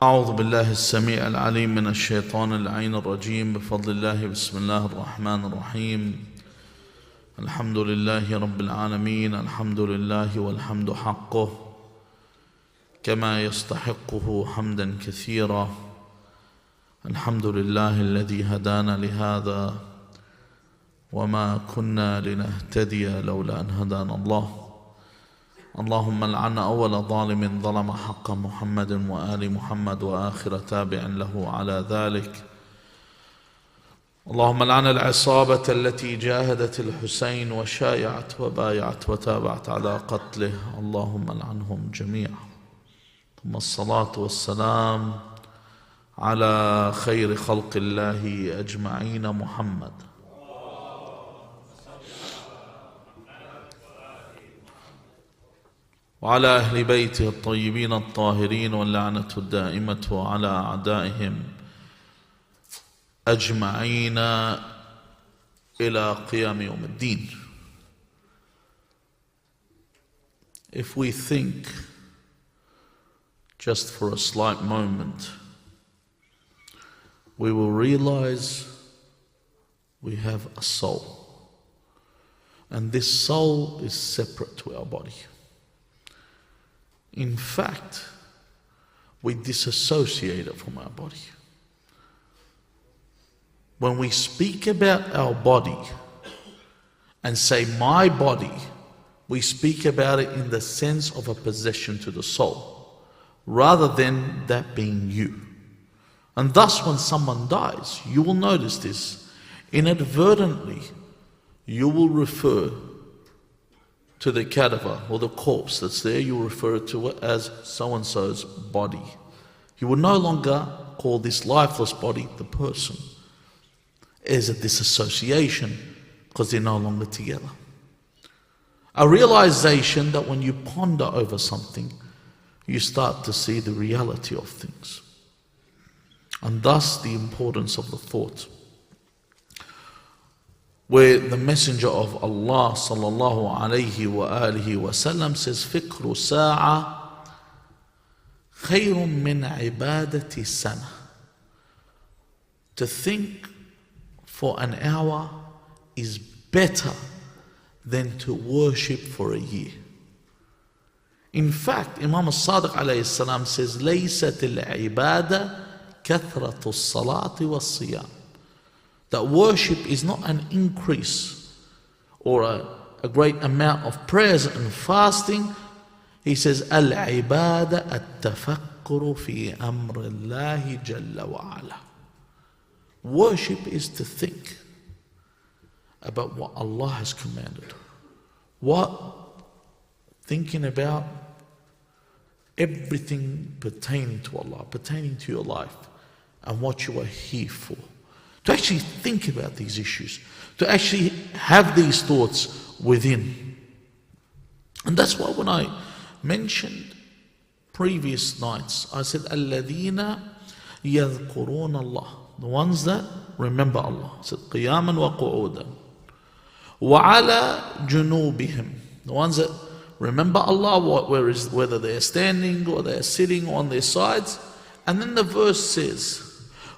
أعوذ بالله السميع العليم من الشيطان اللعين الرجيم بفضل الله بسم الله الرحمن الرحيم الحمد لله رب العالمين الحمد لله والحمد حقه كما يستحقه حمدا كثيرا الحمد لله الذي هدانا لهذا وما كنا لنهتدي لولا أن هدانا الله اللهم لعن أول ظالم ظلم حق محمد وآل محمد وآخر تابع له على ذلك اللهم لعن العصابة التي جاهدت الحسين وشايعت وبايعت وتابعت على قتله اللهم لعنهم جميعا ثم الصلاة والسلام على خير خلق الله أجمعين محمد وعلى أهل بيته الطيبين الطاهرين واللعنة الدائمة على أعدائهم أجمعين إلى قيام يوم الدين. If we think just for a slight moment, we will realize we have a soul, and this soul is separate to our body. In fact, we disassociate it from our body. When we speak about our body and say my body, we speak about it in the sense of a possession to the soul, rather than that being you. And thus when someone dies, you will notice this, inadvertently you will refer to the cadaver or the corpse that's there, you refer to it as so-and-so's body. You will no longer call this lifeless body the person. There's a disassociation because they're no longer together. A realization that when you ponder over something, you start to see the reality of things. And thus the importance of the thought. Where the Messenger of Allah sallallahu alayhi wa alihi wa sallam says, فِكْرُ سَاعَةٍ خَيْرٌ مِّنْ عِبَادَةِ سَنَةٍ. To think for an hour is better than to worship for a year. In fact, Imam al-Sadiq alayhi salam says, لَيْسَتِ الْعِبَادَةِ كَثْرَةُ الصَّلَاةِ وَالصِّيَامِ. That worship is not an increase or a great amount of prayers and fasting. He says, Al-ibada at-tafakkuru fi amri Allahi jalla wa ala. Worship is to think about what Allah has commanded. Thinking about everything pertaining to Allah, pertaining to your life, and what you are here for. To actually think about these issues, to actually have these thoughts within. And that's why when I mentioned previous nights, I said, الَّذِينَ يَذْكُرُونَ اللَّهِ, the ones that remember Allah. I said, قِيَامًا وَقُعُودًا وَعَلَى جُنُوبِهِمْ, the ones that remember Allah, whether they're standing or they're sitting on their sides. And then the verse says,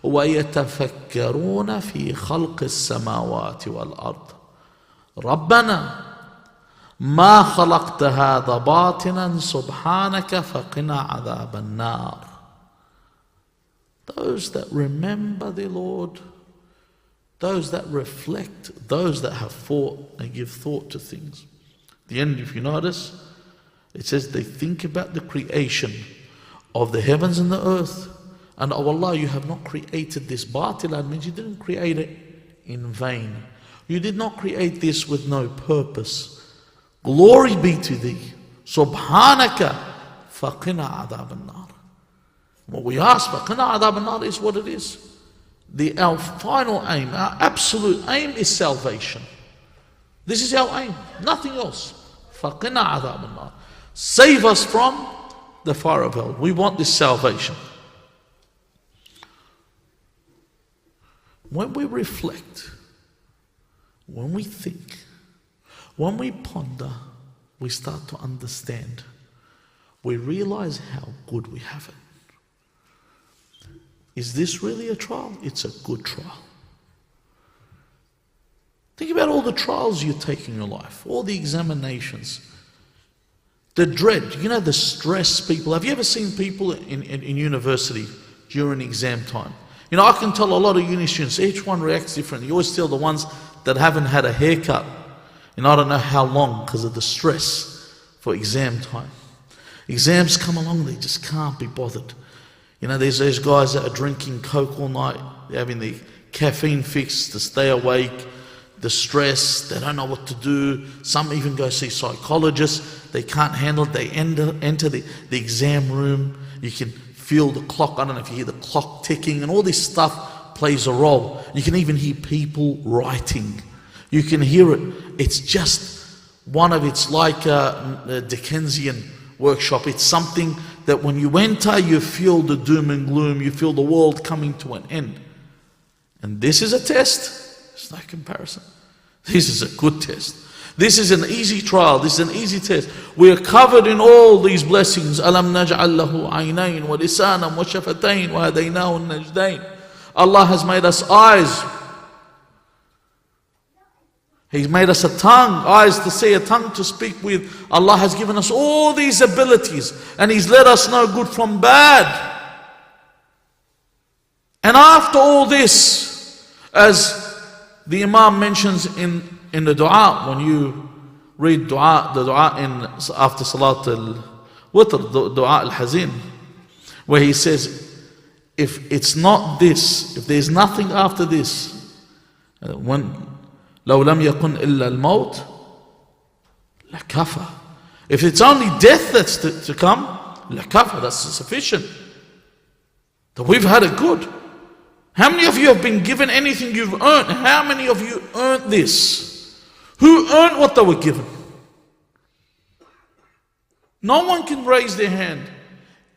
وَيَتَفَكَّرُونَ فِي خَلْقِ السَّمَاوَاتِ وَالْأَرْضِ رَبَّنَا مَا خَلَقْتَ هَذَا بَاطِلًا سُبْحَانَكَ فَقِنَا عَذَابَ النَّارِ. Those that remember the Lord, those that reflect, those that have thought and give thought to things. At the end, if you notice, it says they think about the creation of the heavens and the earth. And oh Allah, you have not created this batilan, means you didn't create it in vain. You did not create this with no purpose. Glory be to thee. Subhanaka faqina adhab an-nar. What we ask, faqina adhab an-nar, is what it is. Our final aim, our absolute aim is salvation. This is our aim, nothing else. Faqina adhab an-nar. Save us from the fire of hell. We want this salvation. When we reflect, when we think, when we ponder, we start to understand. We realize how good we have it. is this really a trial? It's a good trial. Think about all the trials you take in your life, all the examinations, the dread, the stress people. Have you ever seen people in university during exam time? I can tell a lot of uni students, each one reacts differently. You always tell the ones that haven't had a haircut I don't know how long because of the stress for exam time. Exams come along, they just can't be bothered. There's those guys that are drinking Coke all night, they're having the caffeine fix to stay awake, the stress, they don't know what to do. Some even go see psychologists, they can't handle it, they enter the exam room. You can feel the clock, I don't know if you hear the clock ticking, and all this stuff plays a role. You can even hear people writing. You can hear it. It's just it's like a Dickensian workshop. It's something that when you enter, you feel the doom and gloom, you feel the world coming to an end. And this is a test. It's no comparison. This is a good test. This is an easy trial. This is an easy test. We are covered in all these blessings. أَلَمْ نَجْعَلْ لَهُ عَيْنَيْن وَلِسَانًا وَشَفَتَيْن وَهَدَيْنَاهُ النَّجْدَيْن. Allah has made us eyes. He's made us a tongue, eyes to see, a tongue to speak with. Allah has given us all these abilities and He's let us know good from bad. And after all this, as the Imam mentions in the dua, when you read dua, the dua after Salat al-Witr, the dua al-Hazin, where he says, if it's not this, if there's nothing after this, لو لم يكن إلا الموت لكفى. If it's only death that's to come, لكفى, that's sufficient. That we've had it good. How many of you have been given anything you've earned? How many of you earned this? Who earned what they were given? No one can raise their hand.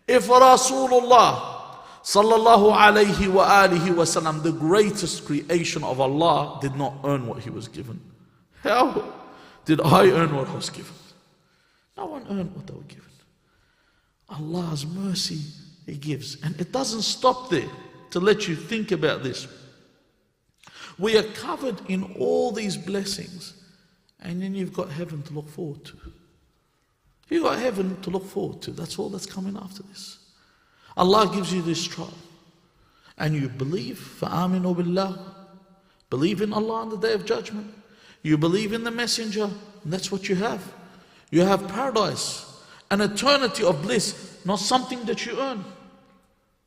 If Rasulullah sallallahu alayhi wa alihi wa sallam, the greatest creation of Allah, did not earn what he was given, how did I earn what I was given? No one earned what they were given. Allah's mercy He gives. And it doesn't stop there. To let you think about this, we are covered in all these blessings, and then you've got heaven to look forward to. You've got heaven to look forward to. That's all that's coming after this. Allah gives you this trial, and you believe, فَآمِنُوا بِاللَّهِ, believe in Allah on the Day of Judgment. You believe in the Messenger, and that's what you have. You have paradise, an eternity of bliss, not something that you earn.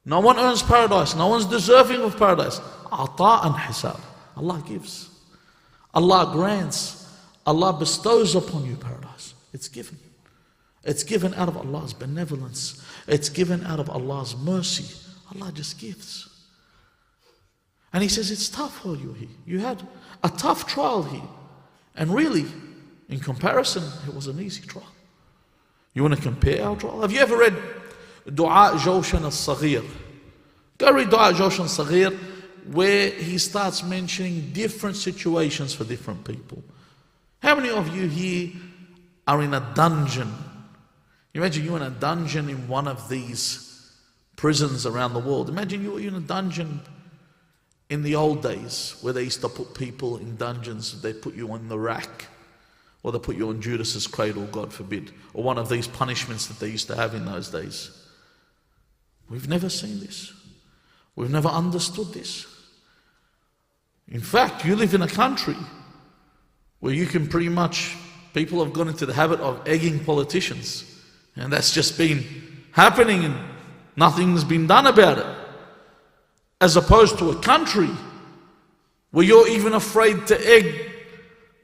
No one earns paradise. No one's deserving of paradise. Ata and hisab. Allah gives. Allah grants. Allah bestows upon you paradise. It's given. It's given out of Allah's benevolence. It's given out of Allah's mercy. Allah just gives. And He says it's tough for you here. You had a tough trial here. And really, in comparison, it was an easy trial. You want to compare our trial? Have you ever read Dua Jawshan al-Saghir? Go read Dua Jawshan al-Saghir, where he starts mentioning different situations for different people. How many of you here are in a dungeon? You imagine you're in a dungeon in one of these prisons around the world. Imagine you're in a dungeon in the old days where they used to put people in dungeons. They put you on the rack, or they put you on Judas's cradle, God forbid, or one of these punishments that they used to have in those days. We've never seen this. We've never understood this. In fact, you live in a country where you can pretty much, people have gone into the habit of egging politicians, and that's just been happening and nothing's been done about it. As opposed to a country where you're even afraid to egg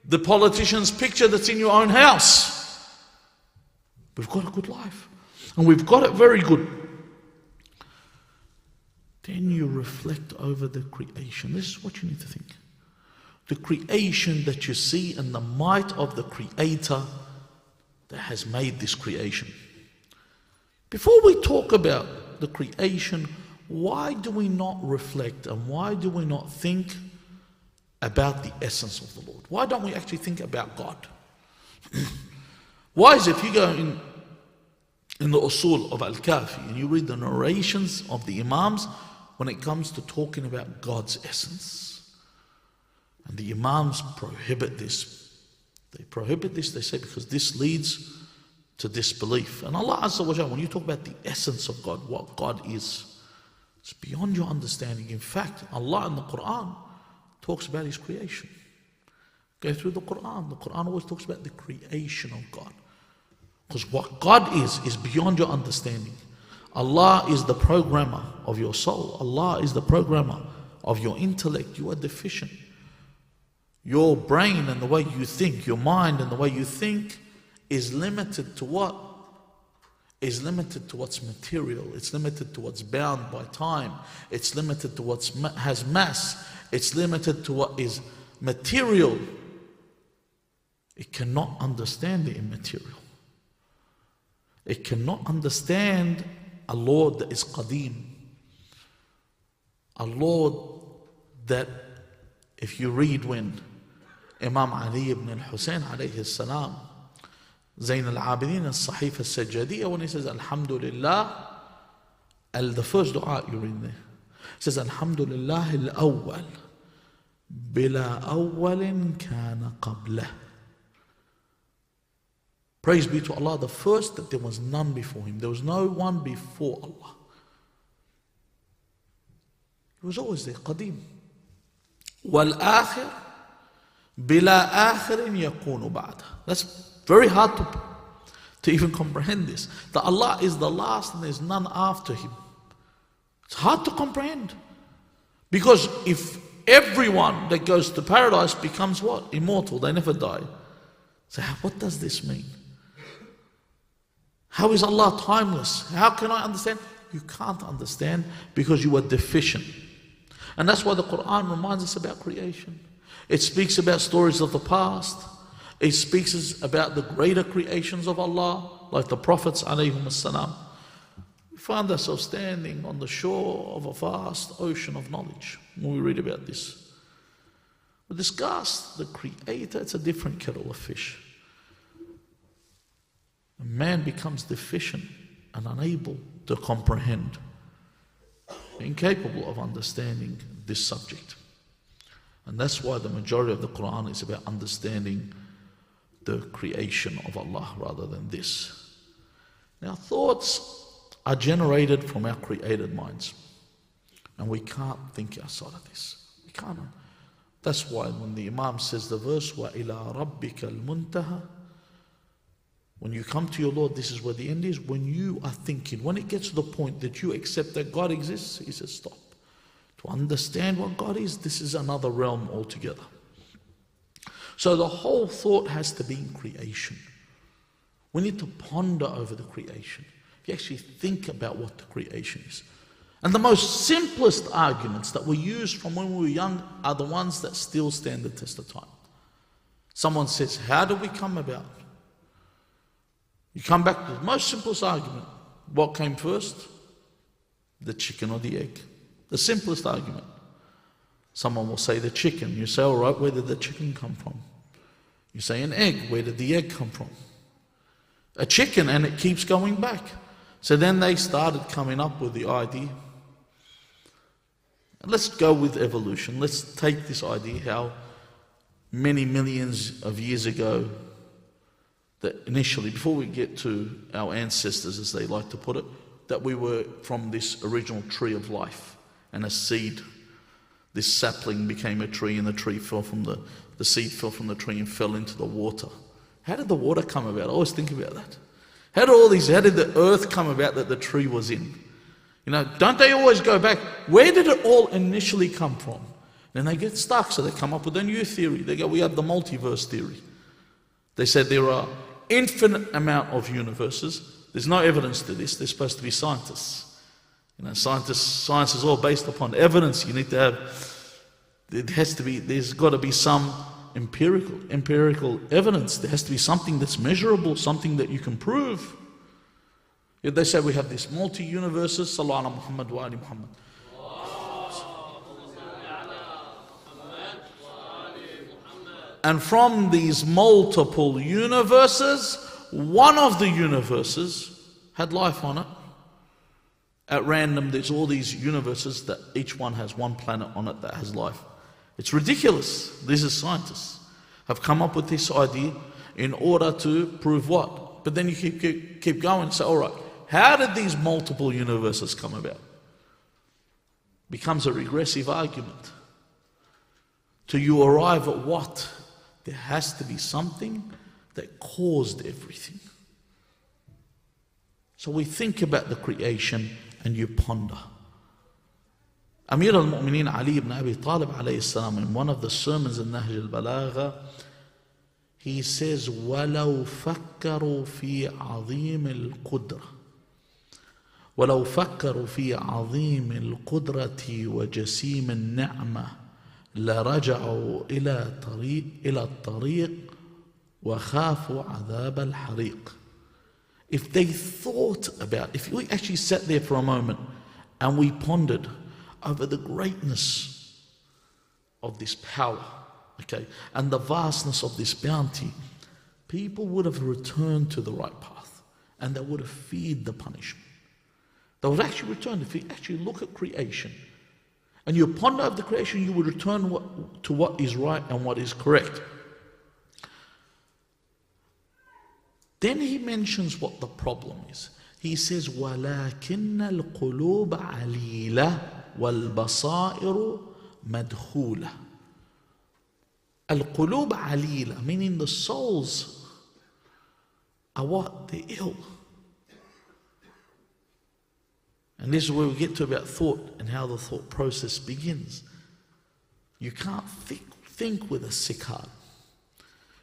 the politician's picture that's in your own house. We've got a good life, and we've got it very good. Then you reflect over the creation. This is what you need to think. The creation that you see and the might of the Creator that has made this creation. Before we talk about the creation, why do we not reflect and why do we not think about the essence of the Lord? Why don't we actually think about God? Why is it, if you go in the usul of Al-Kafi and you read the narrations of the Imams, when it comes to talking about God's essence. And the Imams prohibit this. They prohibit this, they say, because this leads to disbelief. And Allah Azza wa Jalla, when you talk about the essence of God, what God is, it's beyond your understanding. In fact, Allah in the Quran talks about His creation. Go through the Quran always talks about the creation of God. Because what God is beyond your understanding. Allah is the programmer of your soul. Allah is the programmer of your intellect. You are deficient. Your brain and the way you think, your mind and the way you think is limited to what? Is limited to what's material. It's limited to what's bound by time. It's limited to what has mass. It's limited to what is material. It cannot understand the immaterial. It cannot understand a Lord that is Qadim. A Lord that, if you read when Imam Ali ibn al-Hussein alayhi salam, Zayn al-Abidin al-Sahifa al-Sajjadiyya, when he says Alhamdulillah, the first dua you read there, it says Alhamdulillah al-awwal bila awwalin kana qablah. Praise be to Allah, the first that there was none before Him. There was no one before Allah. He was always there, Qadim. Wal-akhir bila akhirin yakunu ba'da. That's very hard to even comprehend this. That Allah is the last and there's none after Him. It's hard to comprehend. Because if everyone that goes to paradise becomes what? Immortal, they never die. So what does this mean? How is Allah timeless? How can I understand? You can't understand because you are deficient. And that's why the Quran reminds us about creation. It speaks about stories of the past. It speaks about the greater creations of Allah, like the Prophets alayhim salam. We find ourselves standing on the shore of a vast ocean of knowledge when we read about this. We discuss the Creator, it's a different kettle of fish. A man becomes deficient and unable to comprehend, incapable of understanding this subject. And that's why the majority of the Quran is about understanding the creation of Allah rather than this. Now, thoughts are generated from our created minds. And we can't think outside of this. We can't. That's why when the Imam says the verse, وَإِلَىٰ رَبِّكَ الْمُنْتَهَى, when you come to your Lord, this is where the end is. When you are thinking, when it gets to the point that you accept that God exists, He says stop. To understand what God is, this is another realm altogether. So the whole thought has to be in creation. We need to ponder over the creation. If you actually think about what the creation is. And the most simplest arguments that were used from when we were young are the ones that still stand the test of time. Someone says, how do we come about? You come back to the most simplest argument. What came first? The chicken or the egg? The simplest argument. Someone will say the chicken. You say, all right, where did the chicken come from? You say an egg. Where did the egg come from? A chicken, and it keeps going back. So then they started coming up with the idea. Let's go with evolution. Let's take this idea how many millions of years ago, that initially, before we get to our ancestors, as they like to put it, that we were from this original tree of life. And a seed, this sapling became a tree, and the tree fell from the seed fell from the tree and fell into the water. How did the water come about? I always think about that. How did the earth come about that the tree was in? You know, don't they always go back? Where did it all initially come from? Then they get stuck, so they come up with a new theory. They go, we have the multiverse theory. They said there are infinite amount of universes. There's no evidence to this. They're supposed to be scientists. You know, science is all based upon evidence. You need to have, there's got to be some empirical evidence. There has to be something that's measurable, something that you can prove. Yet they say we have this multi-universes. Sallallahu ala Muhammad wa ali Muhammad. And from these multiple universes, one of the universes had life on it. At random, there's all these universes that each one has one planet on it that has life. It's ridiculous. These are scientists have come up with this idea in order to prove what? But then you keep going and say, all right, how did these multiple universes come about? Becomes a regressive argument. Till you arrive at what? There has to be something that caused everything. So we think about the creation and you ponder. Amir al-Mu'mineen Ali ibn Abi Talib alayhi salam, in one of the sermons in Nahj al-Balagha, he says, وَلَوْ فَكَّرُوا فِي عَظِيمِ الْقُدْرَةِ وَلَوْ فَكَّرُوا فِي عَظِيمِ الْقُدْرَةِ وَجَسِيمِ النِّعْمَةِ لَرَجَعُوا إِلَى الطَّرِيقِ وَخَافُوا عَذَابَ الْحَرِيقِ. If they thought about, if we actually sat there for a moment and we pondered over the greatness of this power, okay, and the vastness of this bounty, people would have returned to the right path and they would have feared the punishment. They would actually return. If you actually look at creation and you ponder over the creation, you would return to what is right and what is correct. Then he mentions what the problem is. He says, وَلَكِنَّ الْقُلُوبَ عَلِيلَةٌ وَالْبَصَائِرُ مَدْخُولَةٌ. Al-qulub alila, meaning the souls are what? They're ill. And this is where we get to about thought and how the thought process begins. You can't think with a sick heart.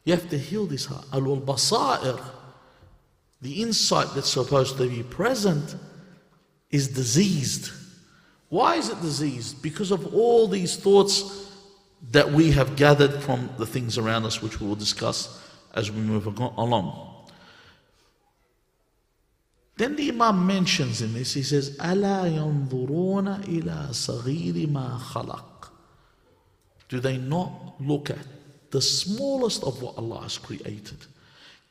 You have to heal this heart. Al-basair, the insight that's supposed to be present, is diseased. Why is it diseased? Because of all these thoughts that we have gathered from the things around us, which we will discuss as we move along. Then the Imam mentions in this, he says, أَلَا يَنْظُرُونَ إِلَى صَغِيرِ مَا خَلَقَ. Do they not look at the smallest of what Allah has created?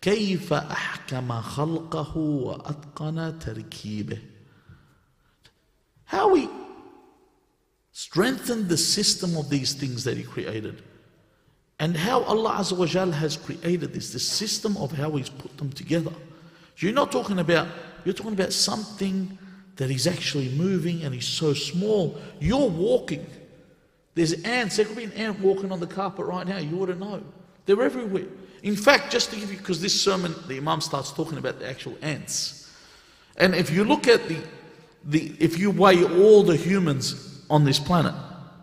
كَيْفَ أَحْكَمَ خَلْقَهُ وَأَتْقَنَ تَرْكِيبَهُ. How He strengthened the system of these things that He created, and how Allah Azza wa Jal has created this system of how He's put them together. You're talking about something that is actually moving and is so small. You're walking. There's ants. There could be an ant walking on the carpet right now. You wouldn't know. They're everywhere. In fact, just to give you, because this sermon, the Imam starts talking about the actual ants. And if you look at if you weigh all the humans on this planet,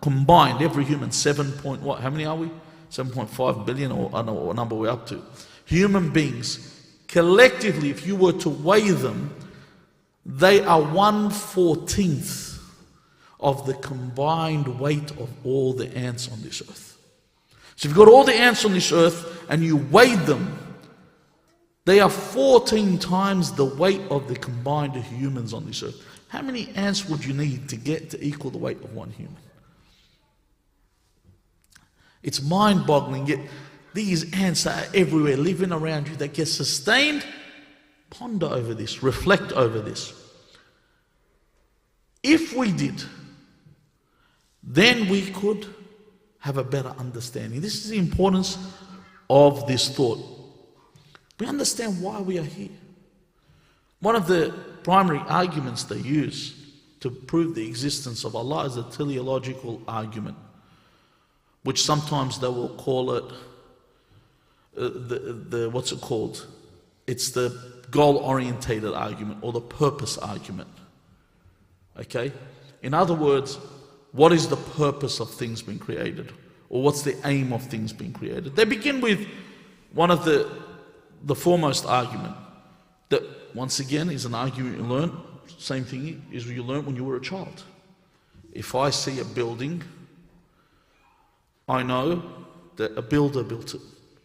combined, every human, 7 point what? How many are we? 7.5 billion, or I don't know what number we're up to. Human beings, collectively, if you were to weigh them, they are 1/14 of the combined weight of all the ants on this earth. So if you've got all the ants on this earth and you weighed them, they are 14 times the weight of the combined humans on this earth. How many ants would you need to get to equal the weight of one human? It's mind-boggling, yet these ants are everywhere, living around you, that get sustained. Ponder over this, reflect over this. If we did, then we could have a better understanding. This is the importance of this thought. We understand why we are here. One of the primary arguments they use to prove the existence of Allah is a teleological argument, which sometimes they will call it what's it called? It's the goal-orientated argument or the purpose argument. Okay? In other words, what is the purpose of things being created? Or what's the aim of things being created? They begin with one of the foremost argument that, once again, is an argument you learn. Same thing is you learned when you were a child. If I see a building, I know that a builder built it.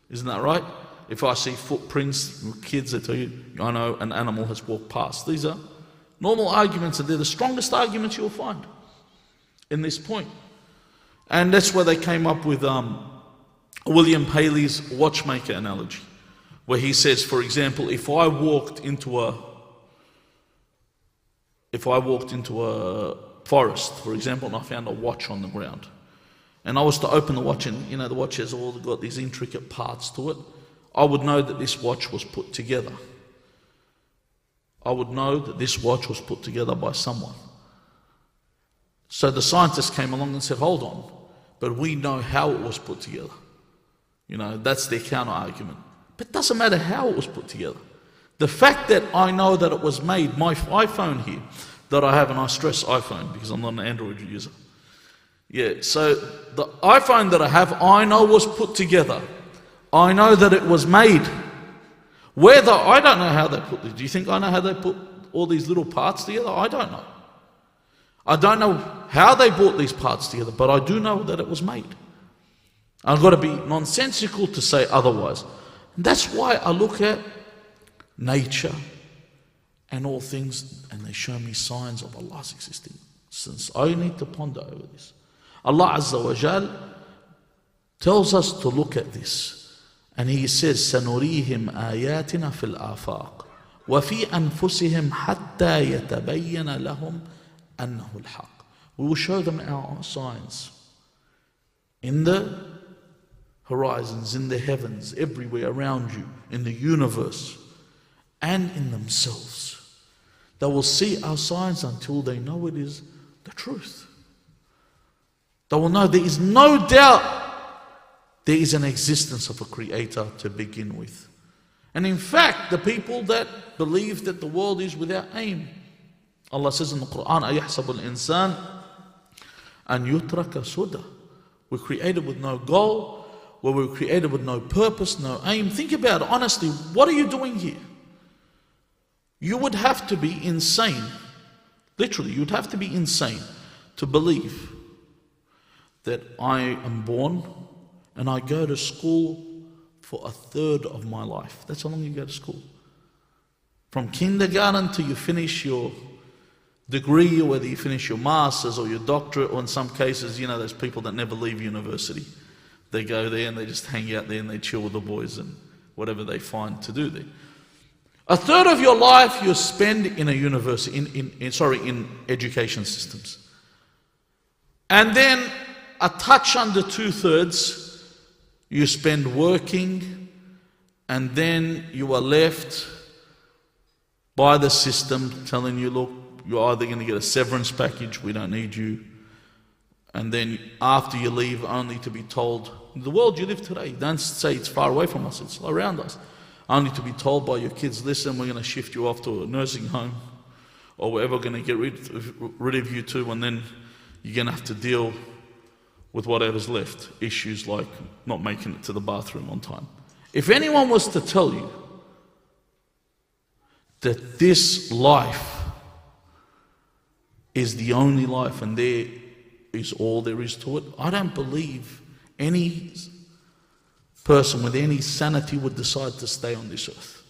Isn't that right? If I see footprints, kids, they tell you, I know an animal has walked past. These are normal arguments, and they're the strongest arguments you'll find in this point. And that's where they came up with William Paley's watchmaker analogy, where he says, for example, if I walked into if I walked into a forest, for example, and I found a watch on the ground, and I was to open the watch, and the watch has all got these intricate parts to it, I would know that this watch was put together. I would know that this watch was put together by someone. So the scientists came along and said, hold on, but we know how it was put together. That's their counter argument. But it doesn't matter how it was put together. The fact that I know that it was made, my iPhone here that I have, and I stress iPhone because I'm not an Android user. So the iPhone that I have, I know was put together. I know that it was made. Whether, I don't know how they put this. Do you think I know how they put all these little parts together? I don't know. I don't know how they brought these parts together, but I do know that it was made. I've got to be nonsensical to say otherwise. And that's why I look at nature and all things, and they show me signs of Allah's existence. I need to ponder over this. Allah Azza wa Jal tells us to look at this, and He says, سَنُرِيهِمْ آيَاتِنَا فِي الْآفَاقِ وَفِي أَنفُسِهِمْ حَتَّى يَتَبَيَّنَ لَهُمْ أَنَّهُ الْحَقِّ. We will show them our signs in the horizons, in the heavens, everywhere around you, in the universe, and in themselves. They will see our signs until they know it is the truth. They will know there is no doubt there is an existence of a creator to begin with. And in fact, the people that believe that the world is without aim, Allah says in the Quran, أَيَحْسَبُ الْإِنسَانِ أَنْ يُتْرَكَ سُدًى. We're created with no goal, where we're created with no purpose, no aim. Think about it, honestly, what are you doing here? You would have to be insane, literally, you'd have to be insane to believe that I am born and I go to school for a third of my life. That's how long you go to school. From kindergarten till you finish your degree, or whether you finish your master's or your doctorate, or in some cases, there's people that never leave university. They go there and they just hang out there and they chill with the boys and whatever they find to do there. A third of your life you spend in a university, in education systems. And then a touch under 2/3 you spend working, and then you are left by the system telling you, look, you're either going to get a severance package, we don't need you. And then after you leave, only to be told, the world you live today, don't say it's far away from us, it's around us. Only to be told by your kids, listen, we're going to shift you off to a nursing home, or we're ever going to get rid of you too, and then you're going to have to deal with whatever's left. Issues like not making it to the bathroom on time. If anyone was to tell you that this life is the only life and there is all there is to it, I don't believe any person with any sanity would decide to stay on this earth.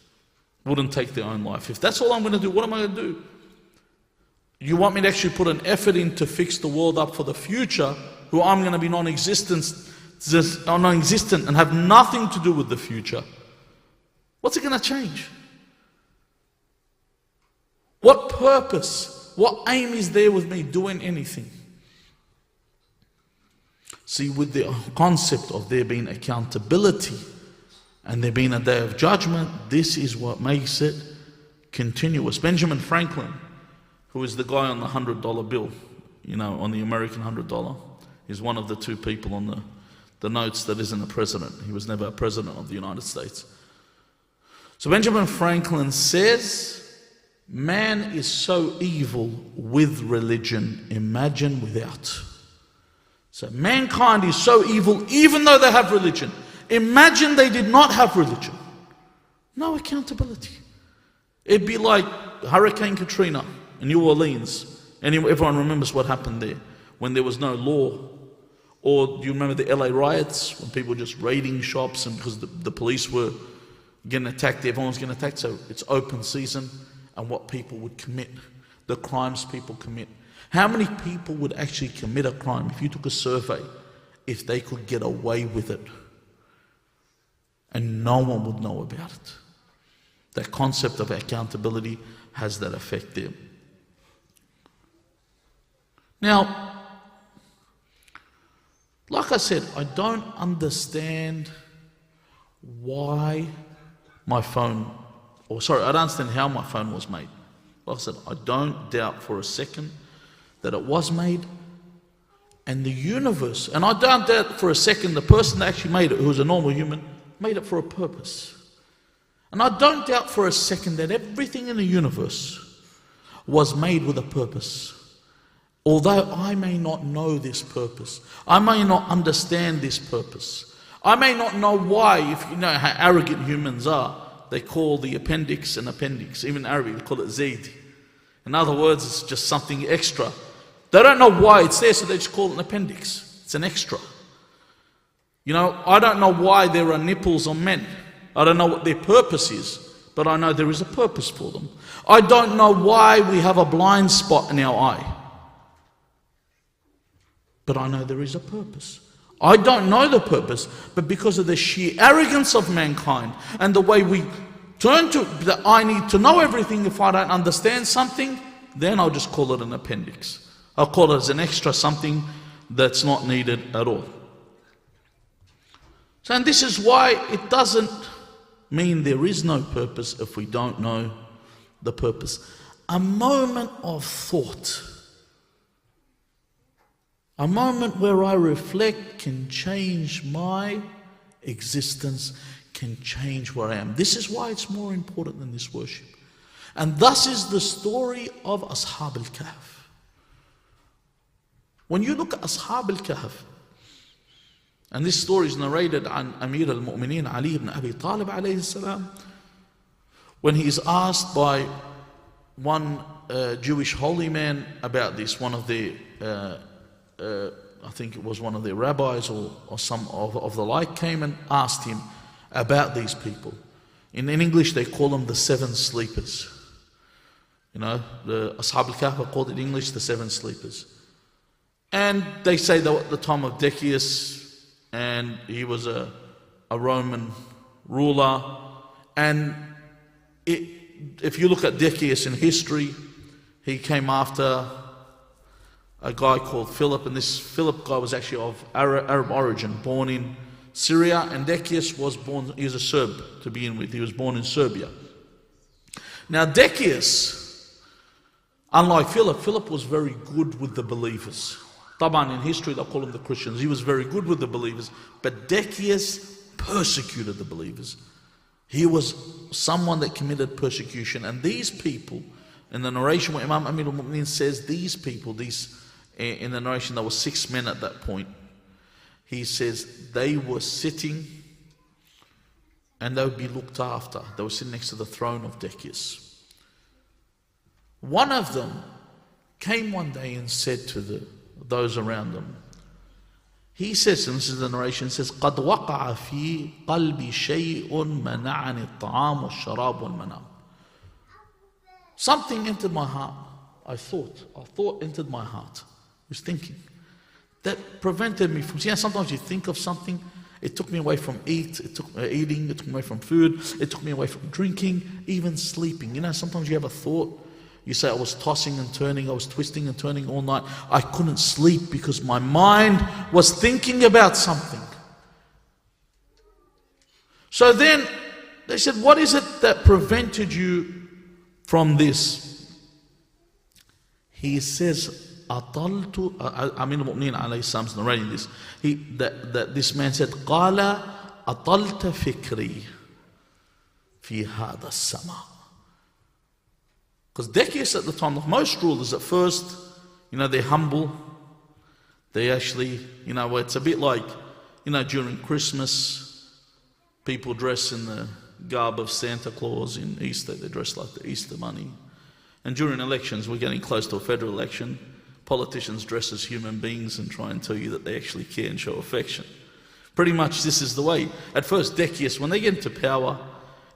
Wouldn't take their own life. If that's all I'm going to do, what am I going to do? You want me to actually put an effort in to fix the world up for the future, who I'm going to be non-existent and have nothing to do with the future? What's it going to change? What purpose, what aim is there with me doing anything? See, with the concept of there being accountability and there being a day of judgment, this is what makes it continuous. Benjamin Franklin, who is the guy on the $100 bill, on the American $100, is one of the two people on the notes that isn't a president. He was never a president of the United States. So Benjamin Franklin says, man is so evil with religion, imagine without. So mankind is so evil even though they have religion. Imagine they did not have religion. No accountability. It'd be like Hurricane Katrina in New Orleans. And everyone remembers what happened there when there was no law. Or do you remember the LA riots when people were just raiding shops, and because the police were getting attacked, everyone was getting attacked. So it's open season, and what people would commit, the crimes people commit. How many people would actually commit a crime if you took a survey, if they could get away with it and no one would know about it? That concept of accountability has that effect there. Now, like I said, I don't understand why my phone, I don't understand how my phone was made. Like I said, I don't doubt for a second that it was made, and the universe, and I don't doubt for a second the person that actually made it, who was a normal human, made it for a purpose. And I don't doubt for a second that everything in the universe was made with a purpose. Although I may not know this purpose, I may not understand this purpose, I may not know why. If you know how arrogant humans are, they call the appendix an appendix. Even in Arabic, they call it zayd. In other words, it's just something extra. They don't know why it's there, so they just call it an appendix. It's an extra. You know, I don't know why there are nipples on men. I don't know what their purpose is, but I know there is a purpose for them. I don't know why we have a blind spot in our eye, but I know there is a purpose. I don't know the purpose, but because of the sheer arrogance of mankind and the way we turn to that I need to know everything. If I don't understand something, then I'll just call it an appendix. I'll call it as an extra, something that's not needed at all. So, and this is why it doesn't mean there is no purpose if we don't know the purpose. A moment of thought, a moment where I reflect, can change my existence, can change where I am. This is why it's more important than this worship. And thus is the story of Ashab al-Kahf. When you look at Ashab al-Kahf, and this story is narrated on Amir al-Mu'mineen Ali ibn Abi Talib alayhi salam, when he is asked by one Jewish holy man about this, one of the I think it was one of their rabbis or some of the like, came and asked him about these people. In English they call them the seven sleepers. You know, the Ashab al-Kahf are called in English the seven sleepers. And they say that at the time of Decius, and he was a Roman ruler. And if you look at Decius in history, he came after a guy called Philip, and this Philip guy was actually of Arab origin, born in Syria, and Decius was born, he was a Serb to begin with, he was born in Serbia. Now Decius, unlike Philip was very good with the believers. Taban, in history they call them the Christians. He was very good with the believers, but Decius persecuted the believers. He was someone that committed persecution, and these people, in the narration where Imam Amir al-Mu'mineen says these people, in the narration there were 6 men at that point, he says they were sitting and they would be looked after. They were sitting next to the throne of Decius. One of them came one day and said to those around them, he says, and this is the narration, says, قَدْ وَقَعَ فِي قَلْبِ شَيْءٌ مَنَعَنِ الطَّعَامُ وَالشَّرَابُ وَالْمَنَامُ. Something entered my heart. A thought entered my heart. I was thinking. That prevented me from, sometimes you think of something, it took me away from eating, it took me away from food, it took me away from drinking, even sleeping. You know, sometimes you have a thought, you say, I was tossing and turning, I was twisting and turning all night. I couldn't sleep because my mind was thinking about something. So then they said, what is it that prevented you from this? He says, Ataltu, Amir al-Mu'mineen alayhi salam is narrating this. That this man said, Qala atalta fikri fi hada sama. Because Decius at the time, like most rulers at first, they're humble. They actually, it's a bit like, during Christmas, people dress in the garb of Santa Claus. In Easter, they dress like the Easter bunny. And during elections, we're getting close to a federal election, politicians dress as human beings and try and tell you that they actually care and show affection. Pretty much this is the way. At first, Decius, when they get into power,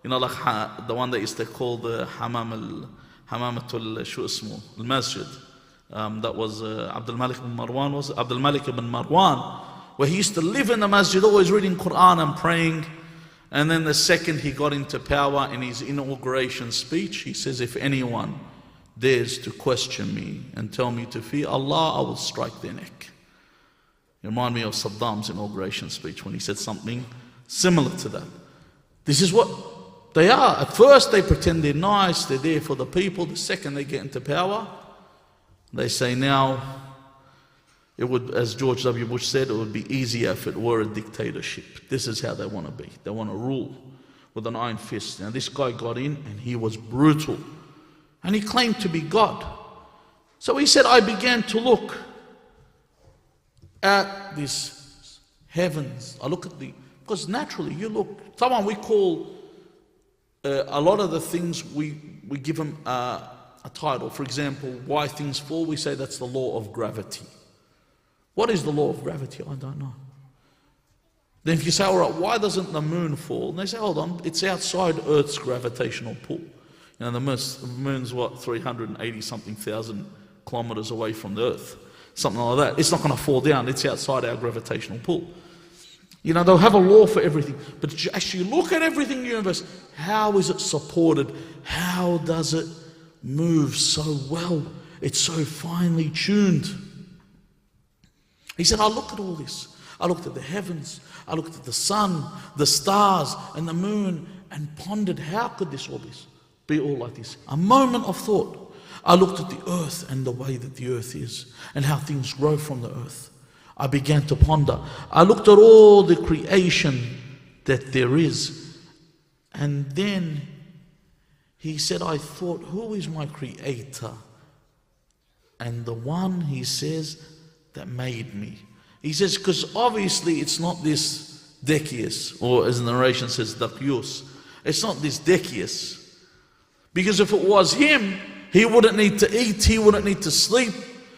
like the one that used to call the Hamamatul Shu Ismu, the Masjid, that was Abdul Malik ibn Marwan, where he used to live in the masjid, always reading Quran and praying. And then the second he got into power, in his inauguration speech, he says, if anyone dares to question me and tell me to fear Allah, I will strike their neck. You remind me of Saddam's inauguration speech when he said something similar to that. This is what they are. At first they pretend they're nice, they're there for the people. The second they get into power, they say now, it would, as George W. Bush said, it would be easier if it were a dictatorship. This is how they want to be. They want to rule with an iron fist. Now this guy got in and he was brutal. And he claimed to be God. So he said, I began to look at these heavens. I look at because naturally you look, someone we call, a lot of the things we give them a title. For example, why things fall, we say that's the law of gravity. What is the law of gravity? I don't know. Then if you say, all right, why doesn't the moon fall? And they say, hold on, it's outside Earth's gravitational pull. You know, the moon's what, 380 something thousand kilometers away from the Earth. Something like that. It's not going to fall down. It's outside our gravitational pull. You know, they'll have a law for everything. But you actually look at everything in the universe. How is it supported? How does it move so well? It's so finely tuned. He said, I look at all this. I looked at the heavens. I looked at the sun, the stars, and the moon, and pondered, how could this all be all like this? A moment of thought. I looked at the earth and the way that the earth is, and how things grow from the earth. I began to ponder. I looked at all the creation that there is. And then he said, I thought, who is my creator? And the one, he says, that made me. He says, because obviously it's not this Decius, or as the narration says, Dacius. It's not this Decius. Because if it was him, he wouldn't need to eat, he wouldn't need to sleep.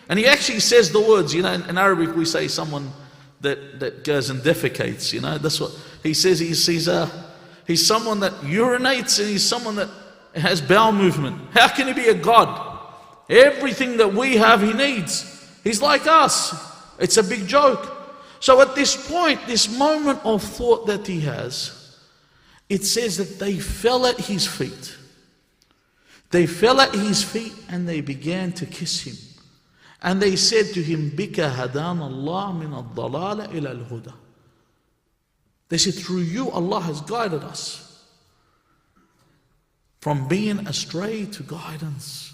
And he actually says the words, you know, in Arabic we say someone that goes and defecates, you know, that's what he says. He's someone that urinates, and he's someone that has bowel movement. How can he be a God? Everything that we have, he needs. He's like us. It's a big joke. So at this point, this moment of thought that he has, it says that they fell at his feet. They fell at his feet and they began to kiss him. And they said to him, Bika hadan Allah min al-dalala ila al-huda. They said, through you Allah has guided us from being astray to guidance.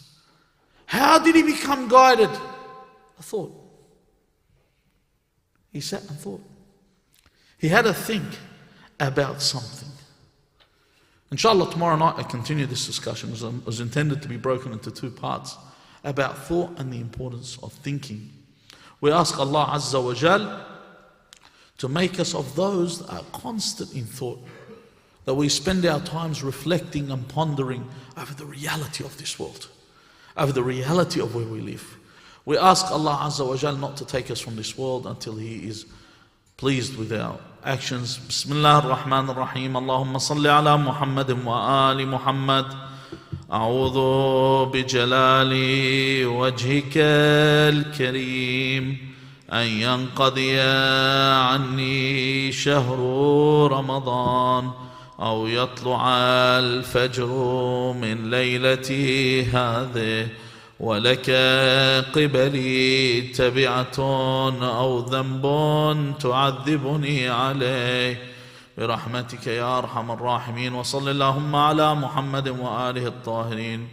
How did he become guided? I thought. He sat and thought. He had to think about something. Inshallah, tomorrow night I continue this discussion. It was intended to be broken into two parts about thought and the importance of thinking. We ask Allah Azza wa Jal to make us of those that are constant in thought, that we spend our times reflecting and pondering over the reality of this world, over the reality of where we live. We ask Allah Azza wa Jal not to take us from this world until He is pleased with our actions. Bismillah ar-Rahman ar-Rahim. Allahumma salli ala Muhammadin wa ali Muhammad. أعوذ بجلال وجهك الكريم أن ينقضي عني شهر رمضان أو يطلع الفجر من ليلتي هذه ولك قبلي تبعة أو ذنب تعذبني عليه برحمتك يا أرحم الراحمين. وصل اللهم على محمد وآله الطاهرين